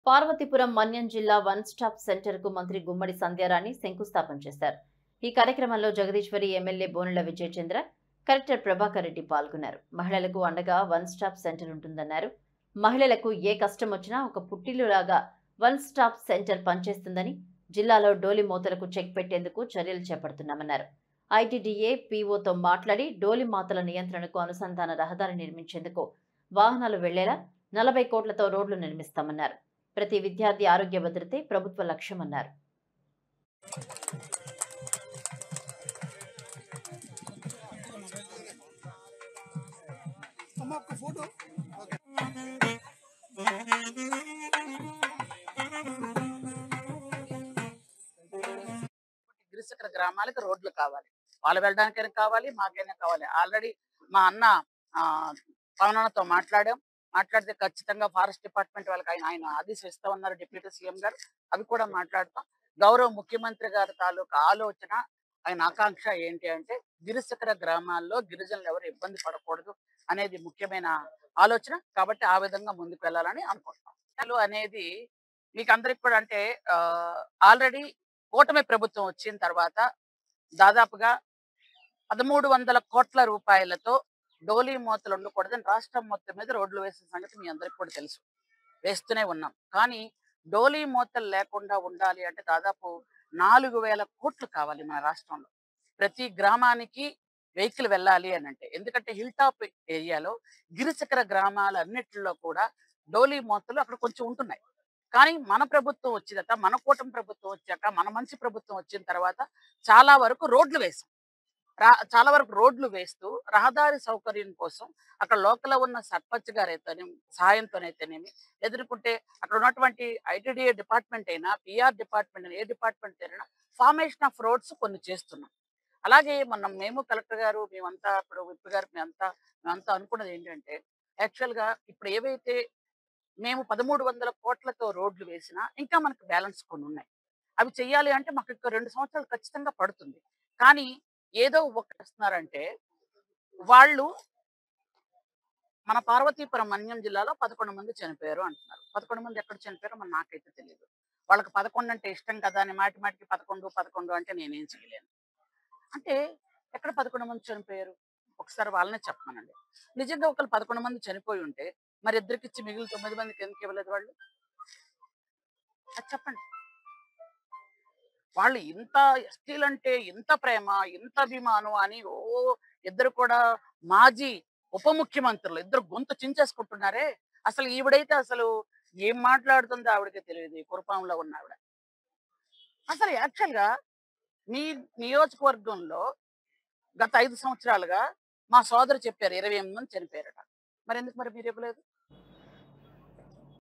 పార్వతీపురం మన్యం జిల్లా one stop centre కు మంత్రి గుమ్మడి సంధ్యారాణి శంకుస్థాపన చేశారు. ఈ కార్యక్రమంలో జగదీశ్వరి ఎమ్మెల్యే బోనుల విజయచంద్ర, కలెక్టర్ ప్రభాకర్ రెడ్డి పాల్గొన్నారు. మహిళలకు అండగా వన్ స్టాప్ సెంటర్ ఉంటుందన్నారు. మహిళలకు ఏ కష్టం వచ్చినా ఒక పుట్టిల్లులాగా వన్ స్టాప్ సెంటర్ పనిచేస్తుందని, జిల్లాలో డోలి మోతలకు చెక్ పెట్టేందుకు చర్యలు చేపడుతున్నామన్నారు. ఐటీడీఏ పీఓతో మాట్లాడి డోలి మాతల నియంత్రణకు అనుసంధాన రహదారి నిర్మించేందుకు వాహనాలు వెళ్లేలా 40 కోట్లతో రోడ్లు నిర్మిస్తామన్నారు. ప్రతి విద్యార్థి ఆరోగ్య భద్రతే ప్రభుత్వ లక్ష్యమన్నారు. గిరిశకర గ్రామాలకు రోడ్లు కావాలి. వాళ్ళు వెళ్ళడానికైనా కావాలి, మాకైనా కావాలి. ఆల్రెడీ మా అన్న పవనన్నతో మాట్లాడితే ఖచ్చితంగా ఫారెస్ట్ డిపార్ట్మెంట్ వాళ్ళకి ఆయన ఆదేశం ఇస్తా ఉన్నారు డిప్యూటీ సీఎం గారు. అవి కూడా మాట్లాడతాం. గౌరవ ముఖ్యమంత్రి గారి తాలూకా ఆలోచన, ఆయన ఆకాంక్ష ఏంటి అంటే గిరిశకర గ్రామాల్లో గిరిజనులు ఎవరు ఇబ్బంది పడకూడదు అనేది ముఖ్యమైన ఆలోచన. కాబట్టి ఆ విధంగా ముందుకు వెళ్ళాలని అనుకుంటున్నాం. అనేది మీకు అందరికి కూడా అంటే ఆల్రెడీ కూటమి ప్రభుత్వం వచ్చిన తర్వాత దాదాపుగా 1300 కోట్ల రూపాయలతో డోలీ మూతలు ఉండకూడదని రాష్ట్రం మొత్తం మీద రోడ్లు వేసిన సంగతి మీ అందరికి కూడా తెలుసు. వేస్తూనే ఉన్నాం. కానీ డోలీ మూతలు లేకుండా ఉండాలి అంటే దాదాపు 4000 కోట్లు కావాలి మన రాష్ట్రంలో. ప్రతి గ్రామానికి వెహికల్ వెళ్ళాలి అని అంటే, ఎందుకంటే హిల్ టాప్ ఏరియాలో గిరిశకర గ్రామాలన్నిటిలో కూడా డోలీ మూతలు అక్కడ కొంచెం ఉంటున్నాయి. కానీ మన ప్రభుత్వం వచ్చిందట, మన కూటమి ప్రభుత్వం వచ్చాక, మన మంచి ప్రభుత్వం వచ్చిన తర్వాత చాలా వరకు రోడ్లు వేస్తూ రహదారి సౌకర్యం కోసం అక్కడ లోకల్ ఉన్న సర్పంచ్ గారైతేనేమి, సహాయంతోనైతేనేమి, ఎదుర్కొంటే అక్కడ ఉన్నటువంటి ఐటీడీఏ డిపార్ట్మెంట్ అయినా, పిఆర్ డిపార్ట్మెంట్ అయినా, ఏ డిపార్ట్మెంట్ అయినా ఫార్మేషన్ ఆఫ్ రోడ్స్ కొన్ని చేస్తున్నాం. అలాగే మేము కలెక్టర్ గారు, మేమంతా ఇప్పుడు విప్ గారు మేమంతా అనుకున్నది ఏంటంటే, యాక్చువల్గా ఇప్పుడు ఏవైతే మేము 1300 కోట్లతో రోడ్లు వేసినా ఇంకా మనకు బ్యాలెన్స్ కొన్ని ఉన్నాయి. అవి చెయ్యాలి అంటే మాకు ఇంకా 2 సంవత్సరాలు ఖచ్చితంగా పడుతుంది. కానీ ఏదో చేస్తున్నారంటే వాళ్ళు మన పార్వతీపురం మన్యం జిల్లాలో 11 మంది చనిపోయారు అంటున్నారు. 11 మంది ఎక్కడ చనిపోయారో మరి నాకైతే తెలియదు. వాళ్ళకి 11 అంటే ఇష్టం కదా అని మాటికి 11 అంటే నేనేం చేయలేను. అంటే ఎక్కడ 11 మంది చనిపోయారు ఒకసారి వాళ్ళనే చెప్పమనండి. నిజంగా ఒకళ్ళు 11 మంది చనిపోయి ఉంటే మరి ఇద్దరికిచ్చి మిగిలిన 9 మందికి ఎందుకు ఇవ్వలేదు వాళ్ళు? అది చెప్పండి. వాళ్ళు ఇంత ఎస్టీలంటే ఇంత ప్రేమ, ఇంత అభిమానం అని ఇద్దరు కూడా మాజీ ఉప ముఖ్యమంత్రులు ఇద్దరు గొంతు చించేసుకుంటున్నారే. అసలు ఈవిడైతే అసలు ఏం మాట్లాడుతుందో ఆవిడకే తెలియదు. ఈ కురుపాంలో ఉన్న ఆవిడ అసలు యాక్చువల్గా మీ నియోజకవర్గంలో గత 5 సంవత్సరాలుగా మా సోదరు చెప్పారు 28 మంది చనిపోయారట. మరి ఎందుకు మీరు ఇవ్వలేదు?